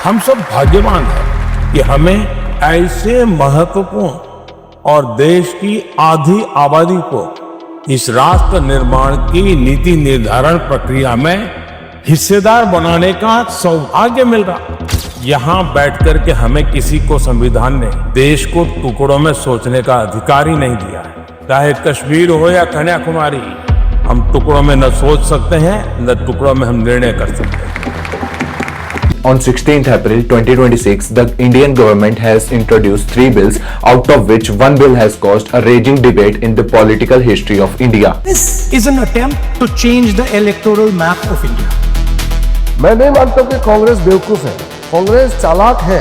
हम सब भाग्यवान हैं कि हमें ऐसे महत्वपूर्ण और देश की आधी आबादी को इस राष्ट्र निर्माण की नीति निर्धारण प्रक्रिया में हिस्सेदार बनाने का सौभाग्य मिल रहा। यहाँ बैठकर के हमें किसी को संविधान ने देश को टुकड़ों में सोचने का अधिकार ही नहीं दिया है। चाहे कश्मीर हो या कन्याकुमारी, हम टुकड़ों में न सोच सकते हैं न टुकड़ों में हम निर्णय कर सकते हैं। On 16th April 2026, the Indian government has introduced 3 bills, out of which one bill has caused a raging debate in the political history of India. This is an attempt to change the electoral map of India. मैं नहीं मानता कि कांग्रेस बेवकूफ है, कांग्रेस चालाक है।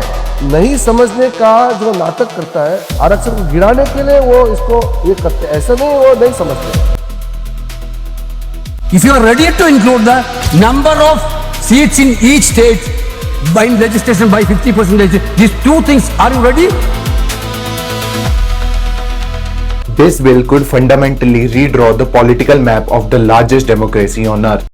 नहीं समझने का जो नाटक करता है, आरक्षण को गिराने के लिए वो इसको ये करते हैं, ऐसा नहीं वो नहीं समझते। If you are ready to include the number of seats in each state by legislation by 50%, these two things, are you ready? This bill could fundamentally redraw the political map of the largest democracy on earth.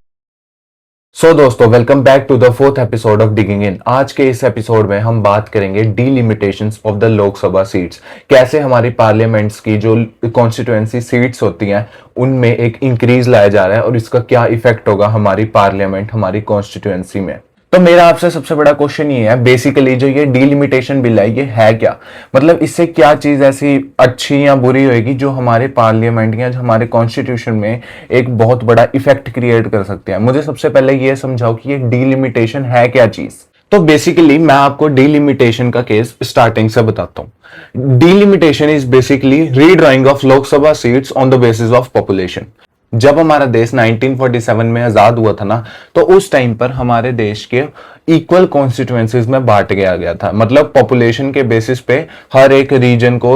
So दोस्तों, welcome back to the 4th episode of digging in. आज के इस episode में हम बात करेंगे delimitations of the Lok Sabha seats. कैसे हमारी पार्लियामेंट्स की जो कॉन्स्टिट्यूएंसी सीट्स होती हैं उनमें एक इंक्रीज लाया जा रहा है और इसका क्या इफेक्ट होगा हमारी पार्लियामेंट, हमारी कॉन्स्टिट्यूएंसी में। तो मेरा आपसे सबसे बड़ा क्वेश्चन ये है, बेसिकली जो ये डीलिमिटेशन बिल है ये है क्या? मतलब इससे क्या चीज ऐसी अच्छी या बुरी होगी जो हमारे पार्लियामेंट या हमारे कॉन्स्टिट्यूशन में एक बहुत बड़ा इफेक्ट क्रिएट कर सकते हैं। मुझे सबसे पहले ये समझाओ कि ये डीलिमिटेशन है क्या चीज। तो बेसिकली मैं आपको डीलिमिटेशन का केस स्टार्टिंग से बताता हूँ। Delimitation is basically redrawing of Lok Sabha seats on the basis of population. जब हमारा देश 1947 में आजाद हुआ था ना, तो उस टाइम पर हमारे देश के इक्वल कॉन्स्टिट्यूएंसीज में बांट गया था। मतलब पॉपुलेशन के बेसिस पे हर एक रीजन को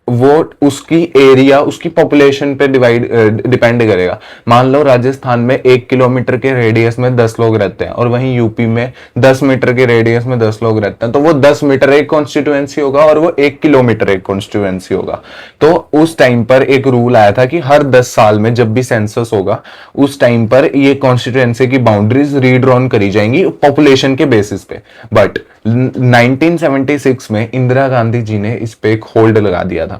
वो उसकी एरिया, उसकी पॉपुलेशन पे डिपेंड करेगा। मान लो राजस्थान में 1 किलोमीटर के रेडियस में 10 लोग रहते हैं और वहीं यूपी में 10 मीटर के रेडियस में 10 लोग रहते हैं, तो वो 10 मीटर एक कॉन्स्टिट्यूएंसी होगा और वो 1 किलोमीटर एक कॉन्स्टिट्यूएंसी होगा। तो उस टाइम पर एक रूल आया था कि हर 10 साल में जब भी सेंसस होगा उस टाइम पर ये कॉन्स्टिट्यूएंसी की बाउंड्रीज रीड्रॉन करी जाएंगी पॉपुलेशन के बेसिस पे। बट 1976 में इंदिरा गांधी जी ने इस पे एक होल्ड लगा दिया था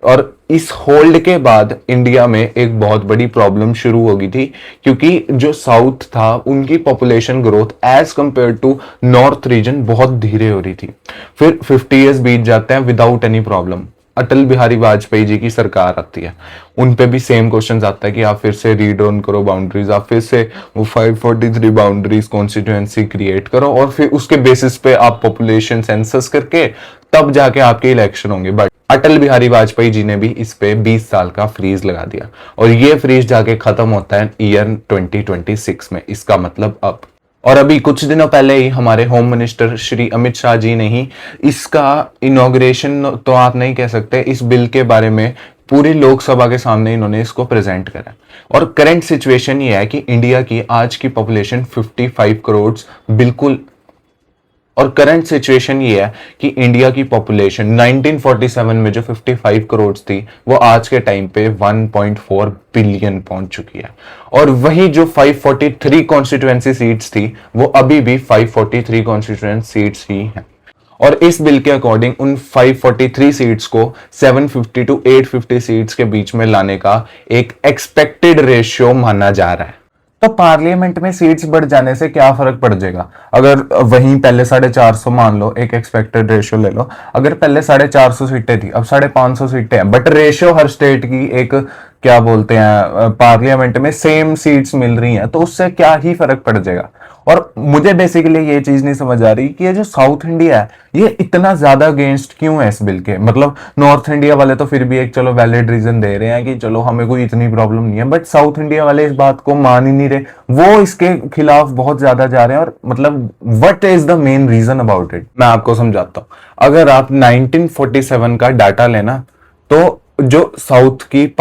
और इस होल्ड के बाद इंडिया में एक बहुत बड़ी प्रॉब्लम शुरू हो गई थी, क्योंकि जो साउथ था उनकी population growth as compare to north region बहुत धीरे हो रही थी। फिर 50 इयर्स बीत जाते हैं without any problem. Atal Bihari Vajpayee ji की सरकार आती है, उन पे भी सेम क्वेश्चन आता है कि आप फिर से रीड ऑन करो बाउंड्रीज, आप फिर से वो 543 बाउंड्रीज कॉन्स्टिट्यूएंसी क्रिएट करो और फिर उसके बेसिस पे आप पॉपुलेशन सेंसस करके तब जाके आपके इलेक्शन होंगे। बट अटल बिहारी वाजपेयी जी ने भी इस पे 20 साल का फ्रीज लगा दिया और ये फ्रीज जाके खत्म होता है ईयर 2026 में। इसका मतलब अब, और अभी कुछ दिनों पहले ही हमारे होम मिनिस्टर श्री अमित शाह जी ने ही इसका इनॉग्रेशन तो आप नहीं कह सकते, इस बिल के बारे में पूरी लोकसभा के सामने इन्होंने इसको प्रेजेंट करा। और करंट सिचुएशन ये है कि इंडिया की आज की पॉपुलेशन 55 करोड़ बिल्कुल, और करंट सिचुएशन ये है कि इंडिया की पॉपुलेशन 1947 में जो 55 करोड़ थी वो आज के टाइम पे 1.4 बिलियन पहुंच चुकी है। और वही जो 543 कॉन्स्टिट्यूएंसी सीट्स थी वो अभी भी 543 कॉन्स्टिट्यूएंसी सीट्स ही हैं। और इस बिल के अकॉर्डिंग उन 543 सीट्स को 750 टू 850 सीट्स के बीच में लाने का एक एक्सपेक्टेड रेशियो माना जा रहा है। तो पार्लियामेंट में सीट्स बढ़ जाने से क्या फर्क पड़ जाएगा? अगर वहीं पहले 450 मान लो, एक एक्सपेक्टेड रेशियो ले लो, अगर पहले 450 सीटें थी अब 550 सीटें हैं, बट रेशियो हर स्टेट की एक क्या बोलते हैं पार्लियामेंट में सेम सीट्स मिल रही हैं, तो उससे क्या ही फर्क पड़ जाएगा। और मुझे बेसिकली ये चीज नहीं समझ आ रही कि ये जो साउथ इंडिया है ये इतना ज्यादा अगेंस्ट क्यों है इस बिल के। मतलब नॉर्थ इंडिया वाले तो फिर भी एक चलो वैलिड रीजन दे रहे हैं कि चलो हमें कोई इतनी प्रॉब्लम नहीं है, बट साउथ इंडिया वाले इस बात को मान ही नहीं रहे, वो इसके खिलाफ बहुत ज्यादा जा रहे हैं। और मतलब what is the main reason about it, मैं आपको समझाता हूँ। अगर आप 1947 का डाटा लेना तो जो साउथ की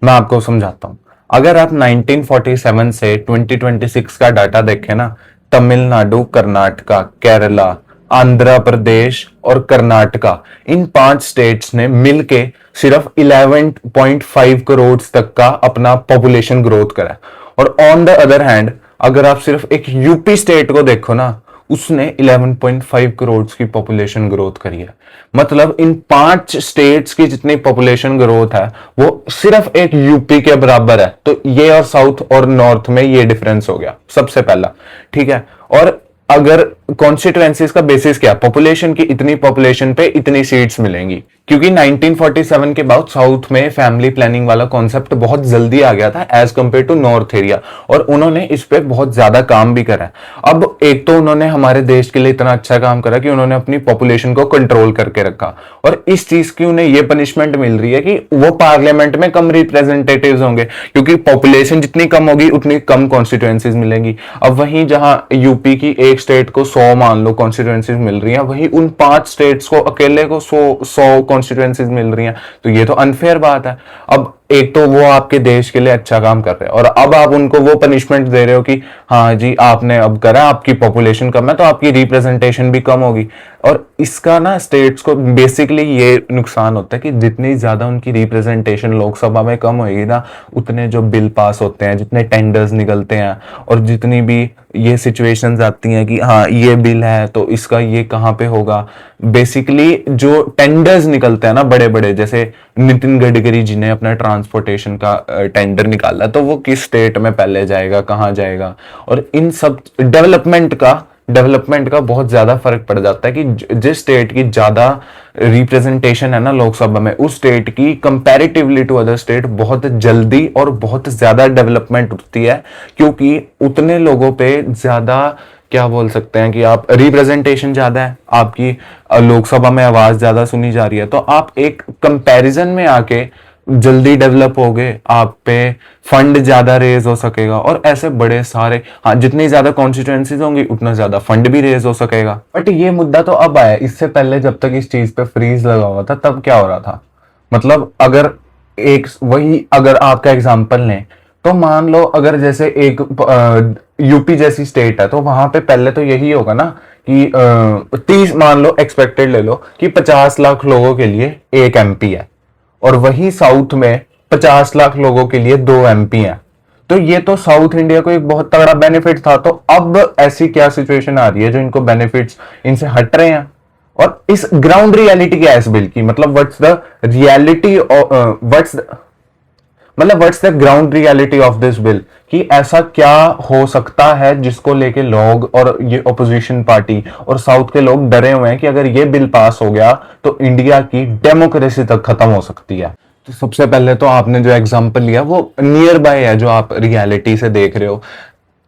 मैं आपको समझाता हूं, अगर आप 1947 से 2026 का डाटा देखें ना, तमिलनाडु, कर्नाटका, केरला, आंध्र प्रदेश और कर्नाटका, इन 5 स्टेट्स ने मिलके सिर्फ 11.5 करोड़ तक का अपना पॉपुलेशन ग्रोथ करा। और ऑन द अदर हैंड अगर आप सिर्फ एक यूपी स्टेट को देखो ना, उसने 11.5 करोड़ की पॉपुलेशन ग्रोथ करी है। मतलब इन 5 स्टेट्स की जितनी पॉपुलेशन ग्रोथ है वो सिर्फ एक यूपी के बराबर है। तो ये और साउथ और नॉर्थ में ये डिफरेंस हो गया सबसे पहला, ठीक है। और अगर कॉन्स्टिट्यूएंसीज का बेसिस क्या, पॉपुलेशन की इतनी पॉपुलेशन पे इतनी सीट्स मिलेंगी, क्योंकि 1947 के बाद साउथ में फैमिली प्लानिंग वाला कॉन्सेप्ट बहुत जल्दी आ गया था as compare to north area, और उन्होंने इस पे बहुत ज्यादा काम भी करा है। अब एक तो उन्होंने हमारे देश के लिए इतना अच्छा काम करा कि उन्होंने अपनी पॉपुलेशन को कंट्रोल करके रखा, और इस चीज की उन्हें ये पनिशमेंट मिल रही है कि वो पार्लियामेंट में कम रिप्रेजेंटेटिव्स होंगे, क्योंकि पॉपुलेशन जितनी कम होगी उतनी कम कॉन्स्टिट्यूएंसीज मिलेंगी। अब वहीं जहां यूपी की एक स्टेट को 100 मान लो कॉन्स्टिट्यूएंसीज मिल रही हैं, वहीं उन 5 स्टेट्स को अकेले को 100 कॉन्स्टिट्यूएंसीज मिल रही हैं, तो ये तो अनफेयर बात है। अब एक तो वो आपके देश के लिए अच्छा काम कर रहे हैं, और अब आप उनको वो पनिशमेंट दे रहे हो कि हाँ जी आपने अब करा, आपकी पॉपुलेशन कम है तो आपकी रिप्रेजेंटेशन भी कम होगी। और इसका ना स्टेट्स को बेसिकली ये नुकसान होता है कि जितनी ज्यादा उनकी रिप्रेजेंटेशन लोकसभा में कम होगी ना, उतने जो बिल पास होते हैं, जितने टेंडर्स निकलते हैं, और जितनी भी ये सिचुएशंस आती हैं कि हाँ ये बिल है तो इसका ये कहाँ पे होगा, बेसिकली जो टेंडर्स निकलते हैं ना बड़े बड़े, जैसे नितिन गडकरी जी ने अपना ट्रांसपोर्टेशन का टेंडर निकाला, तो वो किस स्टेट में पहले जाएगा, कहाँ जाएगा, और इन सब डेवलपमेंट का बहुत ज्यादा फर्क पड़ जाता है कि जिस स्टेट की ज्यादा रिप्रेजेंटेशन है ना लोकसभा में, उस स्टेट की कंपैरेटिवली टू अदर स्टेट बहुत जल्दी और बहुत ज्यादा डेवलपमेंट होती है, क्योंकि उतने लोगों पे ज्यादा क्या बोल सकते हैं कि आप रिप्रेजेंटेशन ज्यादा है, आपकी लोकसभा में आवाज ज्यादा सुनी जा रही है, तो आप एक कंपैरिजन में आके जल्दी डेवलप हो गए, आप पे फंड ज्यादा रेज हो सकेगा, और ऐसे बड़े सारे, हाँ जितनी ज्यादा कॉन्स्टिट्यूएंसीज होंगी उतना ज्यादा फंड भी रेज हो सकेगा। बट ये मुद्दा तो अब आया, इससे पहले जब तक इस चीज पे फ्रीज लगा हुआ था तब क्या हो रहा था, मतलब अगर आपका एग्जाम्पल लें तो मान लो अगर जैसे एक यूपी जैसी स्टेट है, तो वहां पे पहले तो यही होगा ना कि 30 मान लो एक्सपेक्टेड ले लो कि 50 लाख लोगों के लिए एक एमपी है, और वही साउथ में 50 लाख लोगों के लिए 2 एमपी हैं। तो ये तो साउथ इंडिया को एक बहुत तगड़ा बेनिफिट था। तो अब ऐसी क्या सिचुएशन आ रही है जो इनको बेनिफिट्स इनसे हट रहे हैं, और इस ग्राउंड रियलिटी क्या है इस बिल की, मतलब what's the reality, what's the ground reality of this bill, कि ऐसा क्या हो सकता है जिसको लेके लोग और ये ओपोजिशन पार्टी और साउथ के लोग डरे हुए हैं कि अगर ये बिल पास हो गया तो इंडिया की डेमोक्रेसी तक खत्म हो सकती है। तो सबसे पहले तो आपने जो एग्जांपल लिया वो नियर बाय है जो आप रियलिटी से देख रहे हो।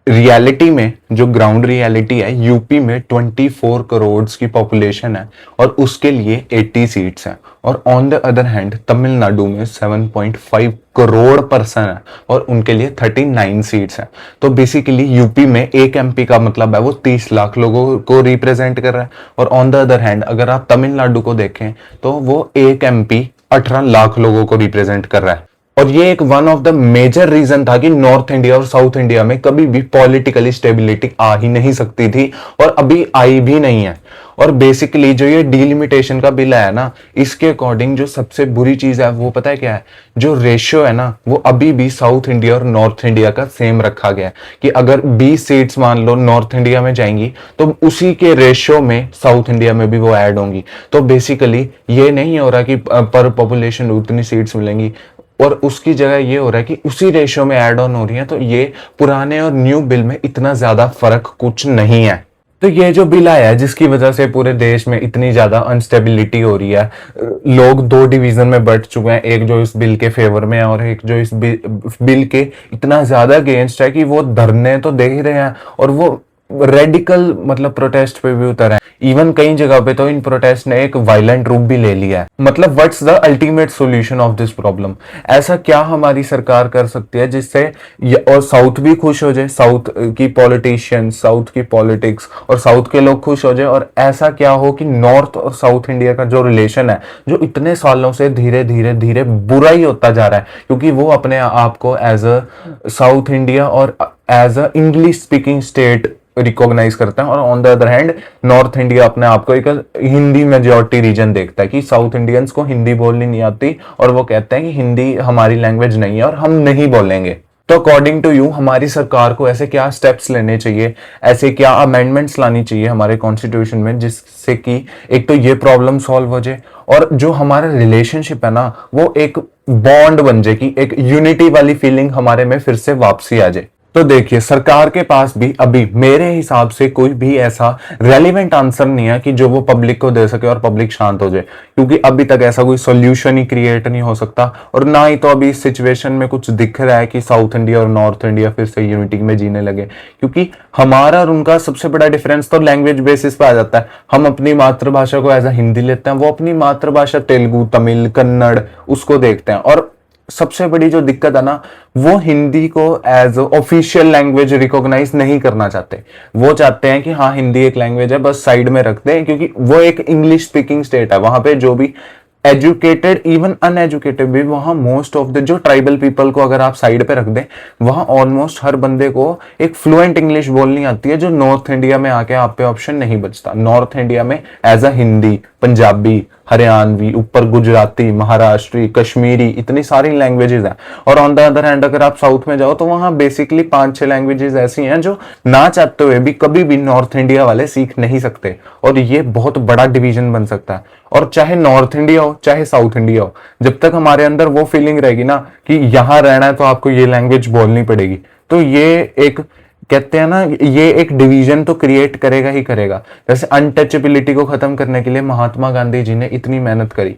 रियलिटी में जो ग्राउंड रियलिटी है, यूपी में 24 करोड़ की पॉपुलेशन है और उसके लिए 80 सीट्स हैं, और on the other hand Tamil Nadu में 7.5 करोड़ पर्सन है और उनके लिए 39 सीट्स हैं। तो बेसिकली यूपी में एक एमपी का मतलब है वो 30 लाख लोगों को रिप्रेजेंट कर रहा है, और ऑन द अदर हैंड अगर आप तमिलनाडु को देखें तो वो एक एमपी 18 लाख लोगों को रिप्रेजेंट कर रहा है। और ये एक one of the major reason था कि नॉर्थ इंडिया और साउथ इंडिया में कभी भी पॉलिटिकली स्टेबिलिटी आ ही नहीं सकती थी, और अभी आई भी नहीं है। और बेसिकली जो ये डिलिमिटेशन का बिल है ना, इसके अकॉर्डिंग जो सबसे बुरी चीज है वो पता है क्या है, जो रेशियो है ना वो अभी भी साउथ इंडिया और नॉर्थ इंडिया का सेम रखा गया है, कि अगर 20 सीट्स मान लो नॉर्थ इंडिया में जाएंगी तो उसी के रेशियो में साउथ इंडिया में भी वो ऐड होंगी। तो बेसिकली ये नहीं हो रहा कि पर पॉपुलेशन उतनी सीट्स मिलेंगी, और उसकी जगह ये हो रहा है कि उसी रेशियो में ऐड ऑन हो रही है। तो ये पुराने और न्यू बिल में इतना ज्यादा फर्क कुछ नहीं है। तो ये जो बिल आया है जिसकी वजह से पूरे देश में इतनी ज्यादा अनस्टेबिलिटी हो रही है, लोग 2 डिवीजन में बट चुके हैं, एक जो इस बिल के फेवर में है और एक जो इस बिल के इतना ज्यादा अगेंस्ट है कि वो धरने तो दे ही रहे हैं, और वो रेडिकल मतलब प्रोटेस्ट पे भी उतर है। इवन कई जगह पे तो इन प्रोटेस्ट ने एक वायलेंट रूप भी ले लिया है। मतलब what's the ultimate solution of this problem, ऐसा क्या हमारी सरकार कर सकती है जिससे और साउथ भी खुश हो जाए, साउथ की पॉलिटिशियन, साउथ की पॉलिटिक्स और साउथ के लोग खुश हो जाए, और ऐसा क्या हो कि नॉर्थ और साउथ इंडिया का जो रिलेशन है जो इतने सालों से धीरे धीरे धीरे बुरा ही होता जा रहा है, क्योंकि वो अपने आप को एज अ साउथ इंडिया और as a English speaking state recognize करते हैं, और on the other hand north India अपने आप को एक हिंदी मेजॉरिटी रीजन देखता है कि साउथ इंडियंस को हिंदी बोलनी नहीं आती, और वो कहते हैं कि हिंदी हमारी लैंग्वेज नहीं है और हम नहीं बोलेंगे। तो अकॉर्डिंग टू यू हमारी सरकार को ऐसे क्या स्टेप्स लेने चाहिए, ऐसे क्या अमेंडमेंट्स लानी चाहिए हमारे कॉन्स्टिट्यूशन में, जिससे कि एक तो ये प्रॉब्लम सॉल्व हो जाए और जो हमारा रिलेशनशिप है ना वो एक बॉन्ड बन जाए, कि एक यूनिटी वाली फीलिंग हमारे में फिर से वापसी आ जाए। तो देखिए सरकार के पास भी अभी मेरे हिसाब से कोई भी ऐसा रेलिवेंट आंसर नहीं है कि जो वो पब्लिक को दे सके और पब्लिक शांत हो जाए, क्योंकि अभी तक ऐसा कोई सॉल्यूशन ही क्रिएट नहीं हो सकता। और ना ही तो अभी इस सिचुएशन में कुछ दिख रहा है कि साउथ इंडिया और नॉर्थ इंडिया फिर से यूनिटी में जीने लगे, क्योंकि हमारा और उनका सबसे बड़ा डिफरेंस तो लैंग्वेज बेसिस पे आ जाता है। हम अपनी मातृभाषा को एज अ हिंदी लेते हैं, वो अपनी मातृभाषा तेलुगु, तमिल, कन्नड़ उसको देखते हैं। और सबसे बड़ी जो दिक्कत है ना, वो हिंदी को एज ऑफिशियल लैंग्वेज रिकॉग्नाइज नहीं करना चाहते। वो चाहते हैं कि हाँ हिंदी एक लैंग्वेज है, बस साइड में रख दें, क्योंकि वो एक इंग्लिश स्पीकिंग स्टेट है। वहां पे जो भी एजुकेटेड, इवन अनएजुकेटेड भी, वहां मोस्ट ऑफ द जो ट्राइबल पीपल को अगर आप साइड पे रख दें, वहां ऑलमोस्ट हर बंदे को एक फ्लुएंट इंग्लिश बोलनी आती है, जो नॉर्थ इंडिया में आके आप पे ऑप्शन नहीं बचता। नॉर्थ इंडिया में एज अ हिंदी, पंजाबी, हरियाणवी, ऊपर गुजराती, महाराष्ट्री, कश्मीरी, इतनी सारी लैंग्वेजेस हैं। और ऑन द अदर हैंड अगर आप साउथ में जाओ तो वहां बेसिकली 5-6 लैंग्वेजेस ऐसी हैं जो ना चाहते हुए भी कभी भी नॉर्थ इंडिया वाले सीख नहीं सकते, और ये बहुत बड़ा डिवीजन बन सकता है। और चाहे नॉर्थ इंडिया हो चाहे साउथ इंडिया हो, जब तक हमारे अंदर वो फीलिंग रहेगी ना कि यहां रहना है तो आपको ये लैंग्वेज बोलनी पड़ेगी, तो ये एक कहते हैं ना, ये एक डिवीजन तो क्रिएट करेगा ही करेगा। जैसे अनटचेबिलिटी को खत्म करने के लिए महात्मा गांधी जी ने इतनी मेहनत करी,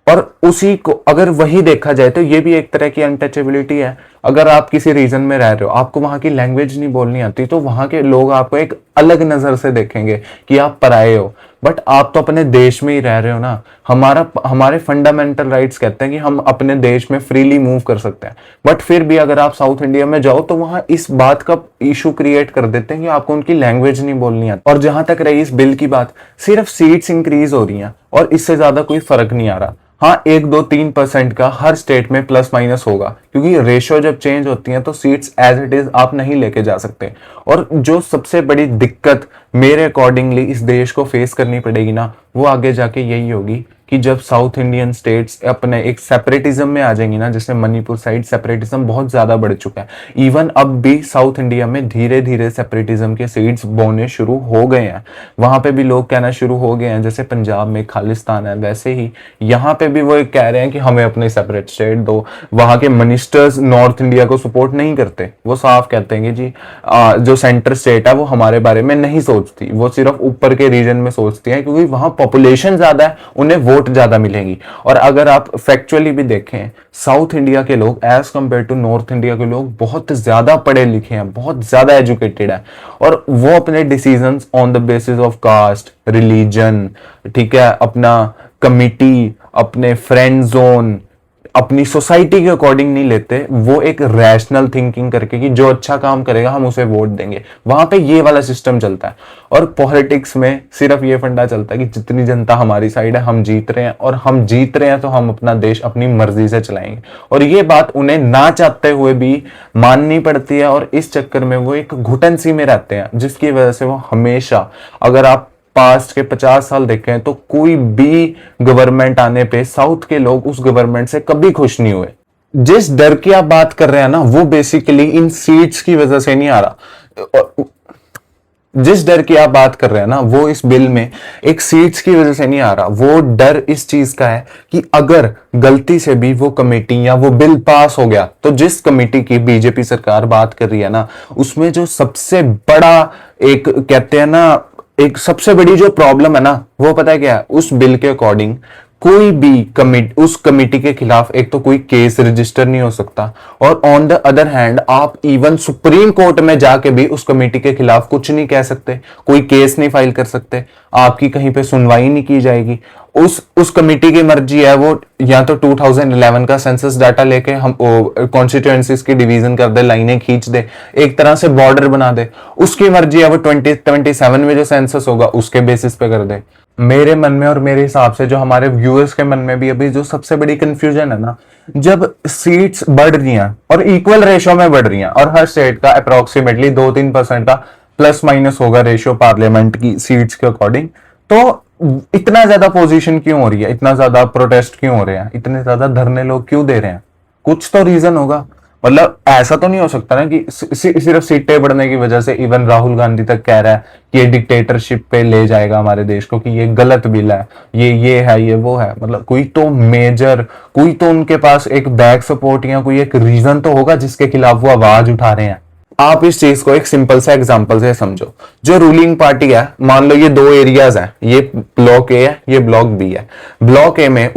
और उसी को अगर वही देखा जाए तो ये भी एक तरह की अनटचेबिलिटी है। अगर आप किसी रीजन में रह रहे हो, आपको वहां की लैंग्वेज नहीं बोलनी आती, तो वहां के लोग आपको एक अलग नजर से देखेंगे कि आप पराये हो। बट आप तो अपने देश में ही रह रहे हो ना। हमारे फंडामेंटल राइट्स कहते हैं कि हम अपने देश में फ्रीली मूव कर सकते हैं, बट फिर भी अगर आप साउथ इंडिया में जाओ तो वहां इस बात का इशू क्रिएट कर देते हैं कि आपको उनकी लैंग्वेज नहीं बोलनी आती। और जहां तक रही इस बिल की बात, सिर्फ सीट्स इंक्रीज हो रही हैं और इससे ज्यादा कोई फर्क नहीं आ रहा। हाँ 1-2-3% का हर स्टेट में प्लस माइनस होगा, क्योंकि रेशियो जब चेंज होती है तो सीट्स एज इट इज आप नहीं लेके जा सकते। और जो सबसे बड़ी दिक्कत मेरे अकॉर्डिंगली इस देश को फेस करनी पड़ेगी ना, वो आगे जाके यही होगी कि जब साउथ इंडियन स्टेट्स अपने एक सेपरेटिज्म में आ जाएंगी ना, जैसे मणिपुर साइड सेपरेटिज्म बहुत ज्यादा बढ़ चुका है। इवन अब भी साउथ इंडिया में धीरे धीरे सेपरेटिज्म के सीड्स बोने शुरू हो गए हैं। वहां पे भी लोग कहना शुरू हो गए हैं, जैसे पंजाब में खालिस्तान है, वैसे ही यहाँ पे भी वो एक कह रहे हैं कि हमें अपने सेपरेट स्टेट दो। वहां के मिनिस्टर्स नॉर्थ इंडिया को सपोर्ट नहीं करते, वो साफ कहते हैं कि जी जो सेंटर स्टेट है वो हमारे बारे में नहीं सोचती, वो सिर्फ ऊपर के रीजन में सोचती है, क्योंकि वहां पॉपुलेशन ज्यादा है, उन्हें वोट ज्यादा मिलेंगी। और अगर आप फैक्चुअली भी देखें, साउथ इंडिया के लोग as compare to north India के लोग बहुत ज्यादा पढ़े लिखे हैं, बहुत ज्यादा एजुकेटेड है, और वो अपने decisions on the basis of caste, religion, ठीक है, अपना कमिटी, अपने फ्रेंड जोन, अपनी सोसाइटी के अकॉर्डिंग नहीं लेते। वो एक रैशनल थिंकिंग करके कि जो अच्छा काम करेगा हम उसे वोट देंगे, वहां पे ये वाला सिस्टम चलता है। और पॉलिटिक्स में सिर्फ ये फंडा चलता है कि जितनी जनता हमारी साइड है, हम जीत रहे हैं, और हम जीत रहे हैं तो हम अपना देश अपनी मर्जी से चलाएंगे। और ये बात उन्हें ना चाहते हुए भी माननी पड़ती है, और इस चक्कर में वो एक घुटन सी में रहते हैं, जिसकी वजह से वो हमेशा, अगर आप पास्ट के 50 साल देखें तो कोई भी गवर्नमेंट आने पे साउथ के लोग उस गवर्नमेंट से कभी खुश नहीं हुए। जिस डर की आप बात कर रहे हैं ना, वो बेसिकली इन सीट्स की वजह से नहीं आ रहा। जिस डर की आप बात कर रहे हैं ना, वो इस बिल में एक सीट्स की वजह से नहीं आ रहा। वो डर इस चीज का है कि अगर गलती से भी वो कमेटी या वो बिल पास हो गया, तो जिस कमेटी की बीजेपी सरकार बात कर रही है ना, उसमें जो सबसे बड़ा एक कहते हैं ना, एक सबसे बड़ी जो प्रॉब्लम है ना, वो पता है क्या है? उस बिल के अकॉर्डिंग कोई भी उस कमेटी के खिलाफ एक तो कोई केस रजिस्टर नहीं हो सकता, और ऑन द अदर हैंड आप इवन सुप्रीम कोर्ट में जाके भी उस कमेटी के खिलाफ कुछ नहीं कह सकते, कोई केस नहीं फाइल कर सकते, आपकी कहीं पे सुनवाई नहीं की जाएगी। उस कमेटी की मर्जी है, वो या तो 2011 का सेंसस डाटा लेके हम कॉन्स्टिट्यूएंसीज की डिवीजन कर दे, लाइनें खींच दे, एक तरह से बॉर्डर बना दे। उसकी मर्जी है, वो 2027 में जो सेंसस होगा उसके बेसिस पे कर दे। मेरे मन में और मेरे हिसाब से जो हमारे व्यूअर्स के मन में भी अभी जो सबसे बड़ी कंफ्यूजन है ना, जब सीट्स बढ़ रही हैं और इक्वल रेशियो में बढ़ रही हैं, और हर स्टेट का अप्रोक्सीमेटली 2-3% का प्लस माइनस होगा रेशियो पार्लियामेंट की सीट्स के अकॉर्डिंग, तो इतना ज्यादा पोजीशन क्यों हो रही है, इतना ज्यादा प्रोटेस्ट क्यों हो रहे हैं, इतने ज्यादा धरने लोग क्यों दे रहे हैं? कुछ तो रीजन होगा। मतलब ऐसा तो नहीं हो सकता ना कि सिर्फ सीटें बढ़ने की वजह से इवन राहुल गांधी तक कह रहा है कि ये डिक्टेटरशिप पे ले जाएगा हमारे देश को, कि ये गलत बिल है, ये है, ये वो है। मतलब कोई तो मेजर, कोई तो उनके पास एक बैक सपोर्ट या कोई एक रीजन तो होगा जिसके खिलाफ वो आवाज उठा रहे हैं। आप इस चीज को एक सिंपल सा एग्जांपल से समझो। जो रूलिंग पार्टी है, मान लो ये दो एरियाज हैं, ये ब्लॉक ए है, ये ब्लॉक बी है। ब्लॉक ए में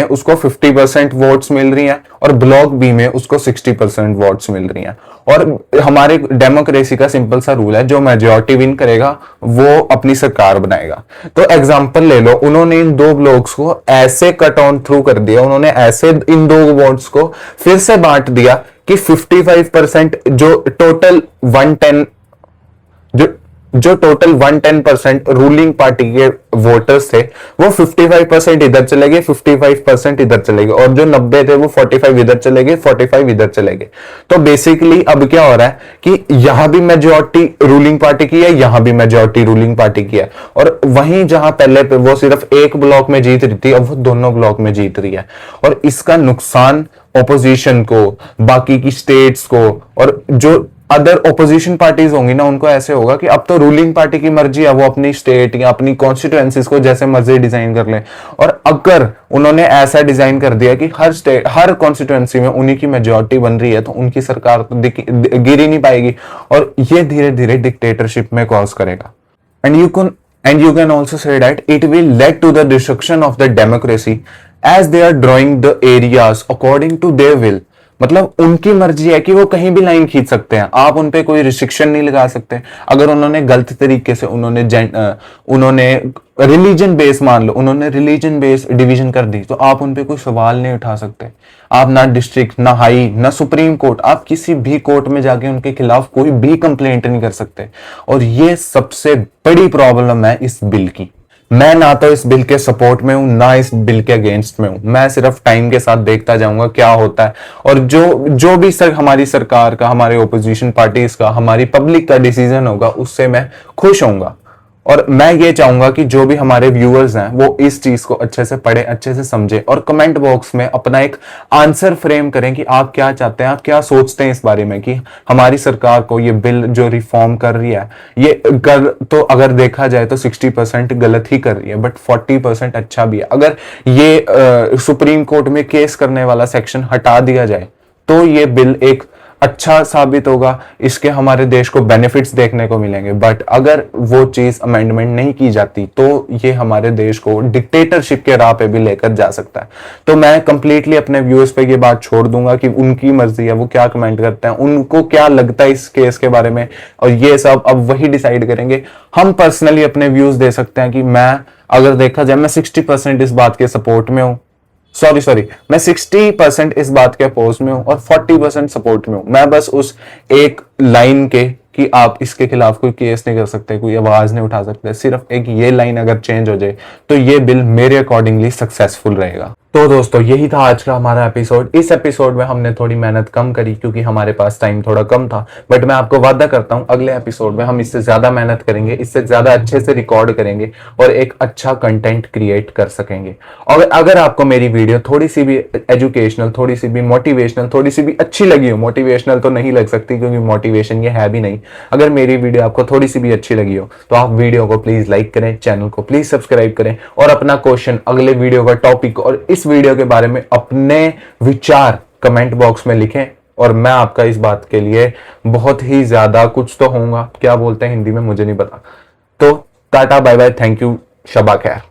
उसको 50% वोट्स मिल रही हैं और ब्लॉक बी में उसको 60% वोट्स मिल रही हैं। और हमारे डेमोक्रेसी का सिंपल सा रूल है, जो मेजॉरिटी विन करेगा वो अपनी सरकार बनाएगा। तो एग्जांपल ले लो, उन्होंने इन दो ब्लॉक्स को ऐसे कट ऑन थ्रू कर दिया, उन्होंने ऐसे इन दो वोट्स को फिर से बांट दिया कि 55% जो टोटल 110% रूलिंग पार्टी के वोटर्स थे वो 55% इधर चले गए, 55% इधर चले गए, और जो 90 थे वो 45 इधर चले गए, 45 इधर चले गए। तो बेसिकली अब क्या हो रहा है कि यहां भी मेजॉरिटी रूलिंग पार्टी की है, यहां भी मेजॉरिटी रूलिंग पार्टी की है, और वहीं जहां पहले पे वो सिर्फ एक ब्लॉक में जीत रही थी, अब वो दोनों ब्लॉक में जीत रही है। और इसका नुकसान ऑपोजिशन को, बाकी की स्टेट्स को, और जो अदर ओपोजिशन पार्टीज होंगी ना, उनको ऐसे होगा कि अब तो रूलिंग पार्टी की मर्जी है, वो अपनी स्टेट या अपनी कॉन्स्टिट्यूएंसीज को जैसे मर्जी डिजाइन कर ले। और अगर उन्होंने ऐसा डिजाइन कर दिया कि हर स्टेट, हर कॉन्स्टिट्यूएंसी में उन्हीं की मेजॉरिटी बन रही है, तो उनकी सरकार तो गिर ही नहीं पाएगी, और ये धीरे धीरे डिक्टेटरशिप में कॉज करेगा। And you can also say that it will lead to the destruction of the democracy as they are drawing the areas according to their will। मतलब उनकी मर्जी है कि वो कहीं भी लाइन खींच सकते हैं, आप उन पे कोई रिस्ट्रिक्शन नहीं लगा सकते। अगर उन्होंने गलत तरीके से उन्होंने रिलीजन बेस, मान लो उन्होंने रिलीजन बेस डिवीजन कर दी, तो आप उन पे कोई सवाल नहीं उठा सकते। आप ना डिस्ट्रिक्ट, ना हाई, ना सुप्रीम कोर्ट, आप किसी भी कोर्ट में जाके उनके खिलाफ कोई भी कंप्लेंट नहीं कर सकते। और ये सबसे बड़ी प्रॉब्लम है इस बिल की। मैं ना तो इस बिल के सपोर्ट में हूं, ना इस बिल के अगेंस्ट में हूं। मैं सिर्फ टाइम के साथ देखता जाऊंगा क्या होता है, और जो भी हमारी सरकार का, हमारे ओपोजिशन पार्टीज का, हमारी पब्लिक का डिसीजन होगा, उससे मैं खुश होऊंगा। और मैं ये चाहूंगा कि जो भी हमारे व्यूअर्स हैं वो इस चीज को अच्छे से पढ़े, अच्छे से समझे, और कमेंट बॉक्स में अपना एक आंसर फ्रेम करें कि आप क्या चाहते हैं, आप क्या सोचते हैं इस बारे में, कि हमारी सरकार को ये बिल जो रिफॉर्म कर रही है, ये तो अगर देखा जाए तो 60% गलत ही कर रही है, बट 40% अच्छा भी है। अगर ये सुप्रीम कोर्ट में केस करने वाला सेक्शन हटा दिया जाए तो ये बिल एक अच्छा साबित होगा, इसके हमारे देश को बेनिफिट्स देखने को मिलेंगे। बट अगर वो चीज अमेंडमेंट नहीं की जाती तो ये हमारे देश को डिक्टेटरशिप के राह पे भी लेकर जा सकता है। तो मैं कंप्लीटली अपने व्यूअर्स पे ये बात छोड़ दूंगा कि उनकी मर्जी है, वो क्या कमेंट करते हैं, उनको क्या लगता है इस केस के बारे में, और ये सब अब वही डिसाइड करेंगे। हम पर्सनली अपने व्यूज दे सकते हैं कि मैं, अगर देखा जाए, मैं 60% इस बात के सपोर्ट में हूं, सॉरी मैं 60% इस बात के अपोज में हूं और 40% सपोर्ट में हूं। मैं बस उस एक लाइन के कि आप इसके खिलाफ कोई केस नहीं कर सकते, कोई आवाज नहीं उठा सकते, सिर्फ एक ये लाइन अगर चेंज हो जाए तो ये बिल मेरे अकॉर्डिंगली सक्सेसफुल रहेगा। तो दोस्तों यही था आज का हमारा एपिसोड। इस एपिसोड में हमने थोड़ी मेहनत कम करी क्योंकि हमारे पास टाइम थोड़ा कम था, बट मैं आपको वादा करता हूं अगले एपिसोड में हम इससे ज्यादा मेहनत करेंगे, इससे ज्यादा अच्छे से रिकॉर्ड करेंगे और एक अच्छा कंटेंट क्रिएट कर सकेंगे। और अगर आपको मेरी वीडियो थोड़ी सी भी एजुकेशनल, थोड़ी सी भी मोटिवेशनल, थोड़ी सी भी अच्छी लगी हो, मोटिवेशनल तो नहीं लग सकती क्योंकि मोटिवेशन ये है भी नहीं, अगर मेरी वीडियो आपको थोड़ी सी भी अच्छी लगी हो तो आप वीडियो को प्लीज लाइक करें, चैनल को प्लीज सब्सक्राइब करें, और अपना क्वेश्चन, अगले वीडियो का टॉपिक और इस वीडियो के बारे में अपने विचार कमेंट बॉक्स में लिखें। और मैं आपका इस बात के लिए बहुत ही ज्यादा कुछ तो होऊंगा, क्या बोलते हैं हिंदी में मुझे नहीं पता। तो tata bye bye, thank you, शबा खैर।